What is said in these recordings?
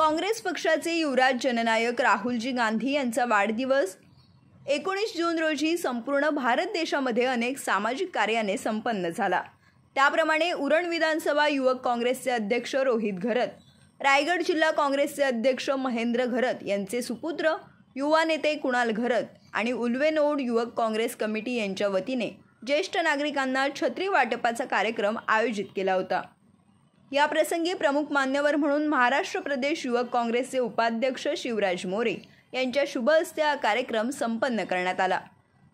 काँग्रेस पक्षाचे युवराज जननायक राहुलजी गांधी यांचा वाढदिवस 19 जून रोजी संपूर्ण भारत देशामध्ये अनेक सामाजिक कार्याने संपन्न झाला। त्याप्रमाणे उरण विधानसभा युवक काँग्रेसचे अध्यक्ष रोहित घरत, रायगड जिल्हा काँग्रेसचे अध्यक्ष महेंद्र घरत यांचे सुपुत्र युवा नेते कुणाल घरत आणि उल्वेनोड युवक काँग्रेस कमिटी यांच्या वतीने ज्येष्ठ नागरिकांना छत्री वाटपाचा कार्यक्रम आयोजित केला होता। या प्रसंगी प्रमुख मान्यवर म्हणून महाराष्ट्र प्रदेश युवक काँग्रेसचे उपाध्यक्ष शिवराज मोरे यांच्या शुभ हस्ते हा कार्यक्रम संपन्न करण्यात आला।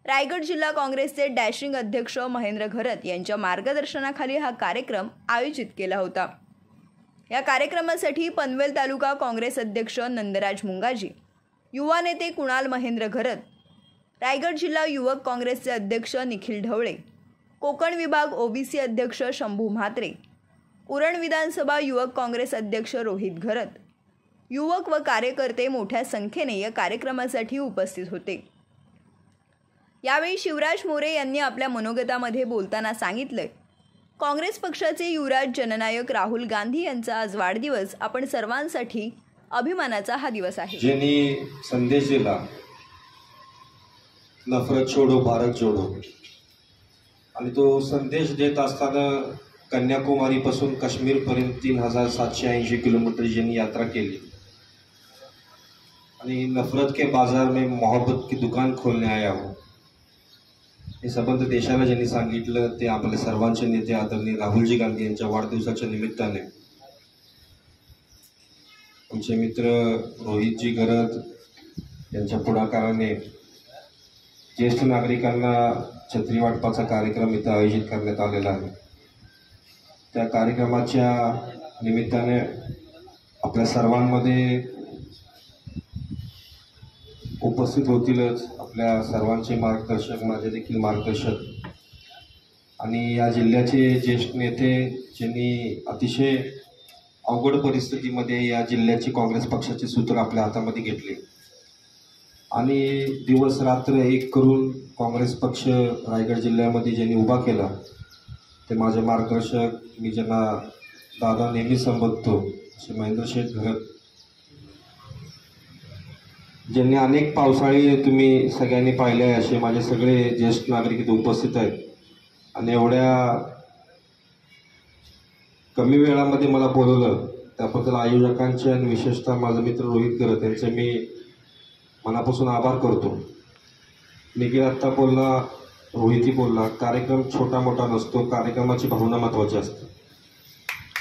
रायगड जिल्हा काँग्रेसचे डॅशिंग अध्यक्ष महेंद्र घरत यांच्या मार्गदर्शनाखाली हा कार्यक्रम आयोजित केला होता। या कार्यक्रमासाठी पनवेल तालुका काँग्रेस अध्यक्ष नंदराज मुंगाजी, युवा नेते कुणाल महेंद्र घरत, रायगड जिल्हा युवक काँग्रेसचे अध्यक्ष निखिल ढवळे, कोकण विभाग ओबीसी अध्यक्ष शंभू म्हात्रे, उरण विधानसभा युवक काँग्रेस अध्यक्ष रोहित घरत, युवक व कार्यकर्ते मोठ्या संख्येने या कार्यक्रमासाठी उपस्थित होते। यावेळी शिवराज मोरे यांनी आपल्या मनोगतामध्ये बोलताना सांगितले, काँग्रेस पक्षाचे युवराज जननायक राहुल गांधी यांचा आज वाढदिवस आपण सर्वांसाठी अभिमानाचा हा दिवस आहे। ज्यांनी संदेश दिला नफरत छोडो भारत जोडो, आणि तो संदेश देत असताना कन्याकुमारी पासून काश्मीर पर्यंत 3780 किलोमीटर ज्यांनी यात्रा केली आणि नफरत के बाजार में मोहब्बत की दुकान खोलने आया हो, हे संबंध देशाला ज्यांनी सांगितलं ते आपले सर्वांचे नेते आदरणीय राहुलजी गांधी यांच्या वाढदिवसाच्या निमित्ताने आमचे मित्र रोहितजी घरत यांच्या पुढाकाराने ज्येष्ठ नागरिकांना छत्री वाटपाचा कार्यक्रम इथं आयोजित करण्यात आलेला आहे। त्या कार्यक्रमाच्या निमित्ताने आपल्या सर्वांमध्ये उपस्थित होतीलच आपल्या सर्वांचे मार्गदर्शक, माझे देखील मार्गदर्शक आणि या जिल्ह्याचे ज्येष्ठ नेते ज्यांनी अतिशय अवघड परिस्थितीमध्ये या जिल्ह्याची काँग्रेस पक्षाचे सूत्र आपल्या हातामध्ये घेतले आणि दिवस रात्र एक करून काँग्रेस पक्ष रायगड जिल्ह्यामध्ये ज्यांनी उभा केला ते माझे मार्गदर्शक, मी ज्यांना दादा नेहमी संबोधतो असे महेंद्र शेठ घरत, ज्यांनी अनेक पावसाळी तुम्ही सगळ्यांनी पाहिले आहे असे माझे सगळे ज्येष्ठ नागरिक इथे उपस्थित आहेत आणि एवढ्या कमी वेळामध्ये मला बोलवलं त्याबद्दल आयोजकांचे आणि विशेषतः माझा मित्र रोहित घरत यांचे मी मनापासून आभार करतो। निखिल आत्ता बोलला, रोहितही बोलला, कार्यक्रम छोटा मोठा नसतो, कार्यक्रमाची भावना महत्त्वाची असते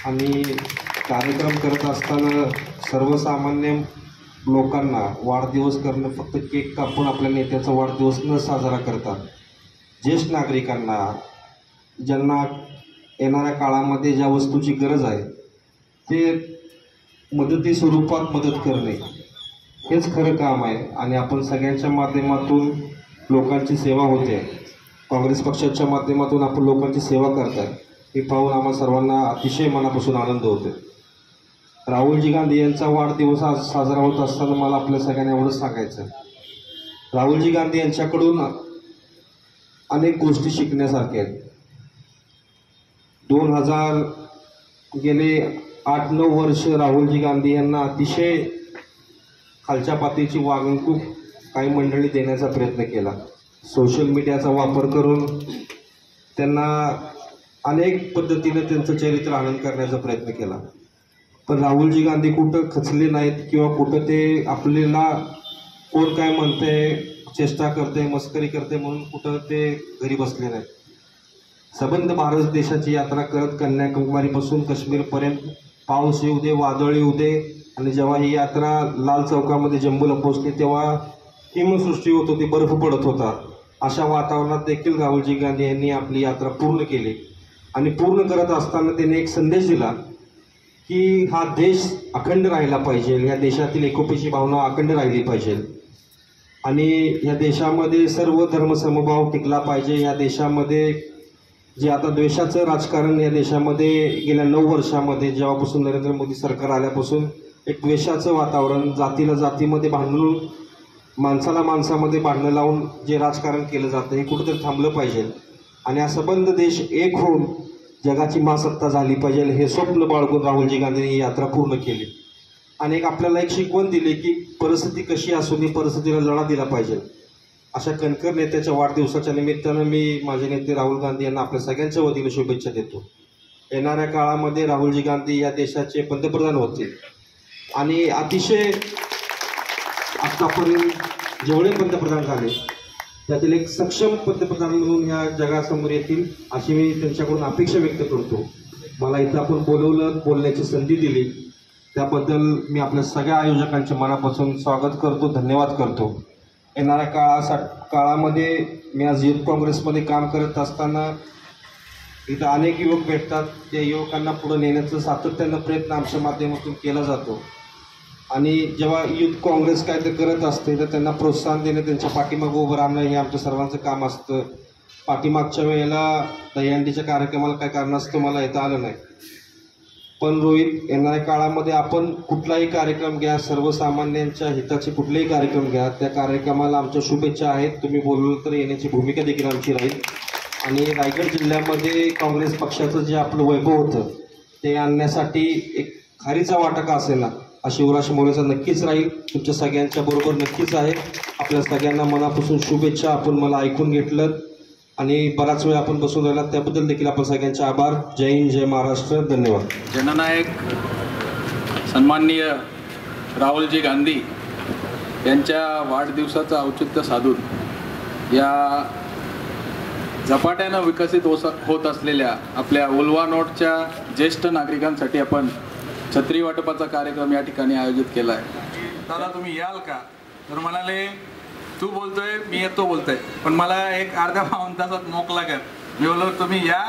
आणि कार्यक्रम करत असताना सर्वसामान्य लोकांना वाढदिवस करणं फक्त केक कापून आपल्या नेत्याचा वाढदिवस न साजरा करता ज्येष्ठ नागरिकांना ज्यांना येणाऱ्या काळामध्ये ज्या वस्तूची गरज आहे ते मदती स्वरूपात मदत करणे हेच खरं काम आहे आणि आपण सगळ्यांच्या माध्यमातून लोकांची सेवा होते, काँग्रेस पक्षाच्या माध्यमातून आपण लोकांची सेवा करताय हे पाहून आम्हा सर्वांना अतिशय मनापासून आनंद होतो। राहुलजी गांधी यांचा वाढदिवस आज साजरा होत असताना मला आपल्या सगळ्यांना एवढंच सांगायचं, राहुलजी गांधी यांच्याकडून अनेक गोष्टी शिकण्यासारख्या आहेत। 2000 गेले 8-9 वर्ष राहुलजी गांधी यांना अतिशय खालच्या पातळीची वागणूक काही मंडळी देण्याचा प्रयत्न केला, सोशल मीडियाचा वापर करून त्यांना अनेक पद्धतीने त्यांचं चरित्र हनन करण्याचा प्रयत्न केला, पण राहुलजी गांधी कुठं खचले नाहीत किंवा कुठं ते आपल्याला कोण काय म्हणते, चेष्टा करते, मस्करी करते म्हणून कुठं ते घरी बसले नाहीत। संबंध भारत देशाची यात्रा करत कन्याकुमारीपासून काश्मीरपर्यंत पाऊस येऊ दे, वादळ येऊ दे, आणि जेव्हा ही यात्रा लाल चौकामध्ये जम्बूला पोहोचली तेव्हा हिमसृष्टी होत होती, बर्फ पडत होता, अशा वातावरणात देखील राहुलजी गांधी यांनी आपली यात्रा पूर्ण केली आणि पूर्ण करत असताना त्यांनी एक संदेश दिला की हा देश अखंड राहिला पाहिजे, या देशातील एकोप्याची भावना अखंड राहिली पाहिजे आणि या देशामध्ये सर्व धर्मसमभाव टिकला पाहिजे। या देशामध्ये जे आता द्वेषाचं राजकारण या देशामध्ये गेल्या 9 वर्षामध्ये जेव्हापासून नरेंद्र मोदी सरकार आल्यापासून एक द्वेषाचं वातावरण, जातीला जातीमध्ये भांडून माणसाला माणसामध्ये भांडणं लावून जे राजकारण केलं जातं हे कुठेतरी थांबलं पाहिजे आणि हा संबंध देश एक होऊन जगाची महासत्ता झाली पाहिजे हे स्वप्न बाळगून राहुलजी गांधींनी ही यात्रा पूर्ण केली आणि आपल्याला एक शिकवण दिली की परिस्थिती कशी असू दे, परिस्थितीला लढा दिला पाहिजे. अशा कणखर नेत्याच्या वाढदिवसाच्या निमित्तानं मी माझे नेते राहुल गांधी यांना आपल्या सगळ्यांच्या वतीने शुभेच्छा देतो. येणाऱ्या काळामध्ये राहुलजी गांधी या देशाचे पंतप्रधान होतील आणि अतिशय आतापर्यंत जेवढे पंतप्रधान झाले त्यातील एक सक्षम पंतप्रधान म्हणून या जगासमोर येतील अशी मी त्यांच्याकडून अपेक्षा व्यक्त करतो. मला इथं आपण बोलवलं, बोलण्याची संधी दिली त्याबद्दल मी आपल्या सगळ्या आयोजकांचे मनापासून स्वागत करतो, धन्यवाद करतो. येणाऱ्या काळामध्ये मी आज युथ काँग्रेसमध्ये काम करत असताना इथं अनेक युवक भेटतात. त्या युवकांना पुढे नेण्याचा सातत्यानं प्रयत्न आमच्या माध्यमातून केला जातो आणि जेव्हा युथ काँग्रेस काय ते करत असते तर त्यांना प्रोत्साहन देणं, त्यांच्या पाठीमागं उभं राहणं हे आमच्या सर्वांचं काम असतं. पाठीमागच्या वेळेला दहीहंडीच्या कार्यक्रमाला काय कारणास्तव मला येता आलं नाही, पण रोहित, येणाऱ्या काळामध्ये आपण कुठलाही कार्यक्रम घ्या, सर्वसामान्यांच्या हिताचे कुठलेही कार्यक्रम घ्या, त्या कार्यक्रमाला आमच्या शुभेच्छा आहेत. तुम्ही बोलवलं तर येण्याची भूमिका देखील आमची राहील. आणि रायगड जिल्ह्यामध्ये काँग्रेस पक्षाचं जे आपलं वैभव होतं ते आणण्यासाठी एक खारीचा वाटा का असेल ना शिवराज मोरेचा नक्कीच राहील. तुमच्या सगळ्यांच्या बरोबर नक्कीच आहे. आपल्या सगळ्यांना मनापासून शुभेच्छा. आपण मला ऐकून घेतलं आणि बराच वेळ आपण बसून राहिला त्याबद्दल देखील आपण सगळ्यांचे आभार. जय हिंद, जय महाराष्ट्र, धन्यवाद. जननायक सन्माननीय राहुलजी गांधी यांच्या वाढदिवसाचं औचित्य साधून या झपाट्यानं विकसित होत असलेल्या आपल्या उल्वा नोटच्या ज्येष्ठ नागरिकांसाठी आपण छत्री वाटपाचा कार्यक्रम या ठिकाणी आयोजित केला आहे. दादा तुम्ही याल का? तर म्हणाले तू बोलतोय, मी येतो बोलतोय, पण मला एक अर्ध्या पाऊण तासात मोकला कर. मी बोललो तुम्ही या,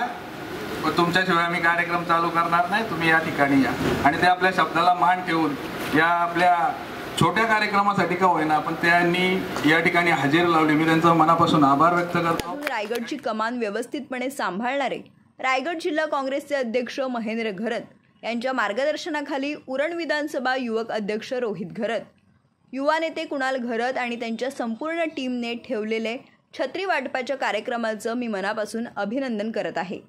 तुमच्याशिवाय मी कार्यक्रम चालू करणार नाही, तुम्ही या ठिकाणी या. आणि ते आपल्या शब्दाला मान ठेवून या आपल्या छोट्या कार्यक्रमासाठी का होईना पण त्यांनी या ठिकाणी हजेरी लावली. मी त्यांचा मनापासून आभार व्यक्त करतो. रायगडची कमान व्यवस्थितपणे सांभाळणारे रायगड जिल्हा काँग्रेसचे अध्यक्ष महेंद्र घरत यांच्या मार्गदर्शनाखाली उरण विधानसभा युवक अध्यक्ष रोहित घरत, युवा नेते कुणाल घरत आणि त्यांच्या संपूर्ण टीमने ठेवलेले छत्री वाटपाच्या कार्यक्रमाचं मी मनापासून अभिनंदन करत आहे.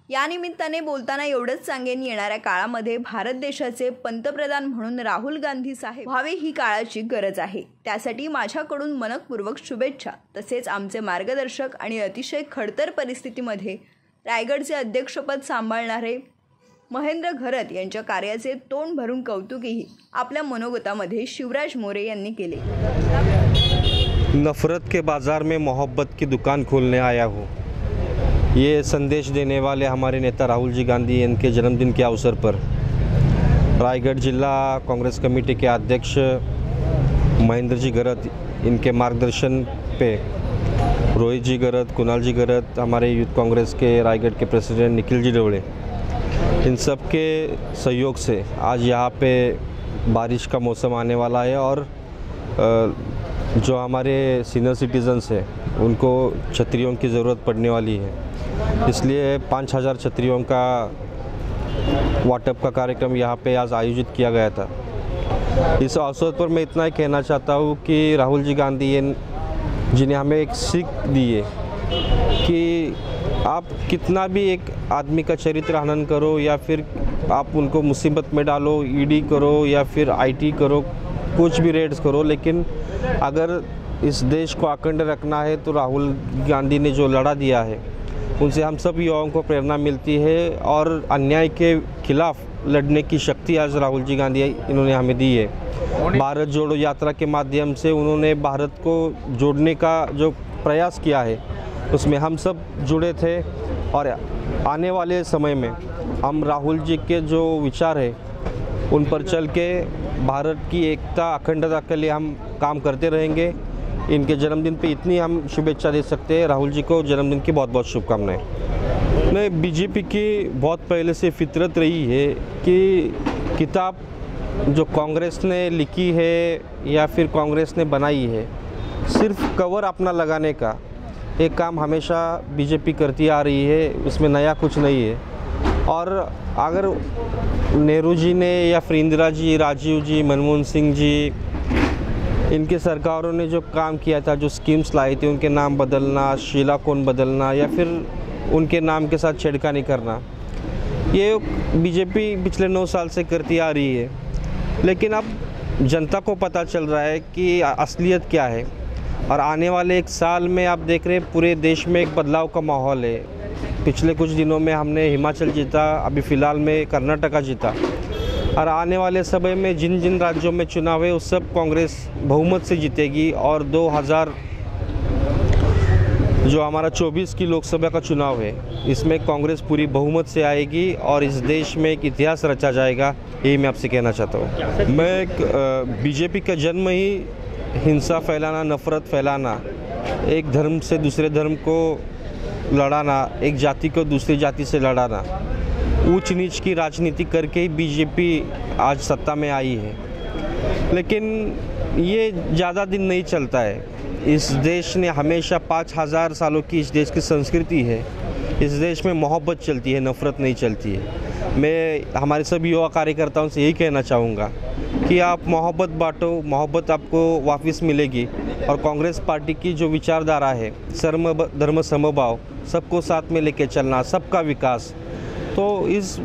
या निमित्ताने बोलताना एवढंच सांगेन, येणाऱ्या काळामध्ये भारत देशाचे पंतप्रधान म्हणून राहुल गांधी साहेब व्हावे ही काळाची गरज आहे. त्यासाठी माझ्याकडून मनपूर्वक शुभेच्छा. तसेच आमचे मार्गदर्शक आणि अतिशय खडतर परिस्थितीमध्ये रायगडचे अध्यक्षपद सांभाळणारे महेंद्र घरत यांच्या कार्याचे तोंड भरून कौतुकही आपल्या मनोगतामध्ये शिवराज मोरे यांनी केले. नफरत के बाजार में मोहब्बत की दुकान खोलने आया हूँ. ये संदेश देने वाले हमारे नेता राहुल जी गांधी इनके जन्मदिन के अवसर पर रायगढ़ जिला कांग्रेस कमेटी के अध्यक्ष महेंद्र जी घरत, इनके मार्गदर्शन पे रोहित जी घरत, कुणाल जी घरत, हमारे यूथ कांग्रेस के रायगढ़ के प्रेसिडेंट निखिल जी डोले, इन सब के सहयोग से आज यहाँ पे बारिश का मौसम आने वाला है और जो हमारे सीनियर सिटीजन्स हैं उनको छतरियों की ज़रूरत पड़ने वाली है. इसलिए 5000 छतरियों का वाटप का कार्यक्रम यहाँ पे आज आयोजित किया गया था. इस अवसर पर मैं इतना ही कहना चाहता हूँ कि राहुल जी गांधी जिन्हें हमें एक सीख दी है कि आप कितना भी एक आदमी का चरित्र हनन करो या फिर आप उनको मुसीबत में डालो, ईडी करो या फिर आईटी करो, कुछ भी रेड्स करो, लेकिन अगर इस देश को अखंड रखना है तो राहुल गांधी ने जो लड़ा दिया है उनसे हम सब युवाओं को प्रेरणा मिलती है और अन्याय के खिलाफ लड़ने की शक्ति आज राहुल जी गांधी इन्होंने हमें दी है. भारत जोड़ो यात्रा के माध्यम से उन्होंने भारत को जोड़ने का जो प्रयास किया है उसमें हम सब जुड़े थे और आने वाले समय में हम राहुल जी के जो विचार है उन पर चल के भारत की एकता अखंडता के लिए हम काम करते रहेंगे. इनके जन्मदिन पे इतनी हम शुभेच्छा दे सकते हैं. राहुल जी को जन्मदिन की बहुत बहुत शुभकामनाएं. नहीं, बीजेपी की बहुत पहले से फितरत रही है कि किताब जो कांग्रेस ने लिखी है या फिर कांग्रेस ने बनाई है सिर्फ कवर अपना लगाने का एक काम हमेशा बीजेपी करती आ रही है, उसमें नया कुछ नहीं है. और अगर नेहरू जी ने या फिर इंदिरा जी, राजीव जी, मनमोहन सिंह जी, इनके सरकारों ने जो काम किया था, जो स्कीम्स लाई थी, उनके नाम बदलना, शीला कौन बदलना या फिर उनके नाम के साथ छेड़खानी करना, ये बीजेपी पिछले 9 साल से करती आ रही है. लेकिन अब जनता को पता चल रहा है कि असलियत क्या है। और आने वाले एक साल में आप देख रहे हैं पूरे देश में एक बदलाव का माहौल है। पिछले कुछ दिनों में हमने हिमाचल जीता, अभी फ़िलहाल में कर्नाटका जीता, और आने वाले समय में जिन जिन राज्यों में चुनाव है उस सब कांग्रेस बहुमत से जीतेगी। और 2000 जो हमारा 24 की लोकसभा का चुनाव है इसमें कांग्रेस पूरी बहुमत से आएगी और इस देश में एक इतिहास रचा जाएगा। यही मैं आपसे कहना चाहता हूँ। मैं बीजेपी का जन्म ही हिंसा फैलाना, नफ़रत फैलाना, एक धर्म से दूसरे धर्म को लड़ाना, एक जाति को दूसरी जाति से लड़ाना, ऊंच नीच की राजनीति करके ही बीजेपी आज सत्ता में आई है। लेकिन ये ज़्यादा दिन नहीं चलता है। इस देश ने हमेशा 5000 सालों की इस देश की संस्कृति है। इस देश में मोहब्बत चलती है, नफ़रत नहीं चलती है। मैं हमारे सभी युवा कार्यकर्ताओं से यही कहना चाहूँगा कि आप मोहब्बत बांटो, मोहब्बत आपको वापस मिलेगी। और कांग्रेस पार्टी की जो विचारधारा है, सर्व धर्म समभाव, सबको साथ में लेके चलना, सबका विकास, तो इस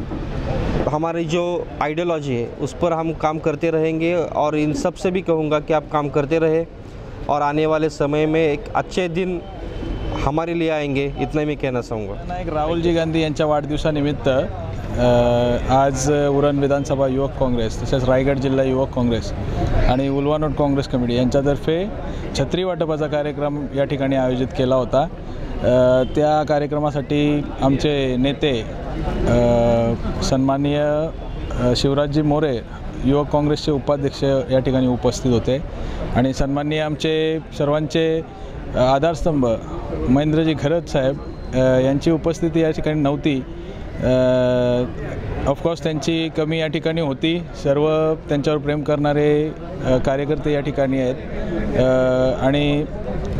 हमारी जो आइडियोलॉजी है उस पर हम काम करते रहेंगे। और इन सब से भी कहूँगा कि आप काम करते रहे और आने वाले समय में एक अच्छे दिन हमारे लिए आएंगे, इतना मी कहना चाहूँगा। नायक राहुलजी गांधी यांच्या वाढदिवसानिमित्त आज उरण विधानसभा युवक काँग्रेस तसेच रायगड जिल्हा युवक काँग्रेस आणि उल्वानोट काँग्रेस कमिटी यांच्यातर्फे छत्री वाटपाचा कार्यक्रम या ठिकाणी आयोजित केला होता। त्या कार्यक्रमासाठी आमचे नेते सन्माननीय शिवराजजी मोरे युवक काँग्रेसचे उपाध्यक्ष या ठिकाणी उपस्थित होते आणि सन्माननीय आमचे सर्वांचे आधारस्तंभ महेंद्रजी घरत साहेब यांची उपस्थिती या ठिकाणी नव्हती। ऑफकोर्स त्यांची कमी या ठिकाणी होती। सर्व त्यांच्यावर प्रेम करणारे कार्यकर्ते या ठिकाणी आहेत आणि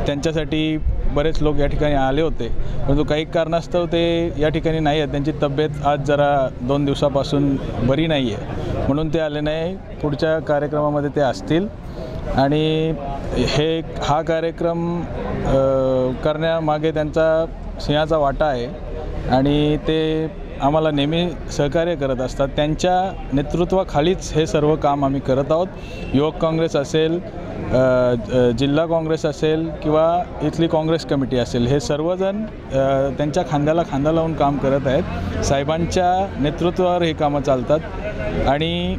त्यांच्यासाठी बरेच लोक या ठिकाणी आले होते, परंतु काही कारणास्तव ते या ठिकाणी नाही आहेत। त्यांची तब्येत आज जरा 2 दिवसापासून बरी नाही आहे, म्हणून ते आले नाही। पुढच्या कार्यक्रमामध्ये ते असतील आणि हा कार्यक्रम करण्यामागे त्यांचा सिंहाचा वाटा आहे आणि ते आम्हाला नेहमी सहकार्य करत असतात। त्यांच्या नेतृत्वाखालीच हे सर्व काम आम्ही करत आहोत। युवक काँग्रेस असेल, जिल्हा काँग्रेस असेल किंवा इथली काँग्रेस कमिटी असेल, हे सर्वजण त्यांच्या खांद्याला खांदा लावून काम करत आहेत। साहेबांच्या नेतृत्वावर हे कामं चालतात आणि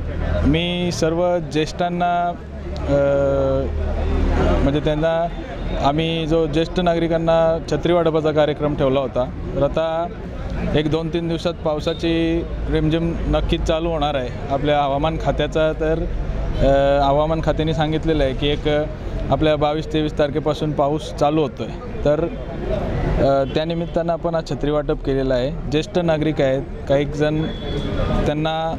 मी सर्व ज्येष्ठांना म्हणजे त्यांना आम्ही जो ज्येष्ठ नागरिकांना छत्री वाटपाचा कार्यक्रम ठेवला होता, तर आता 1-2-3 दिवसात पावसाची रिमझिम नक्कीच चालू होणार आहे आपल्या हवामान खात्याचा। तर हवामान खात्याने सांगितलेलं आहे की एक आपल्या 22-23 तारखेपासून पाऊस चालू होतो आहे। तर त्यानिमित्तानं आपण हा छत्री वाटप केलेलं आहे। ज्येष्ठ नागरिक आहेत, काही जण त्यांना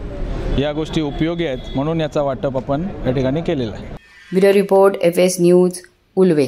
या गोष्टी उपयोगी आहेत म्हणून याचा वाटप आपण या ठिकाणी केलेला आहे। Bureau report FS news Ulwe.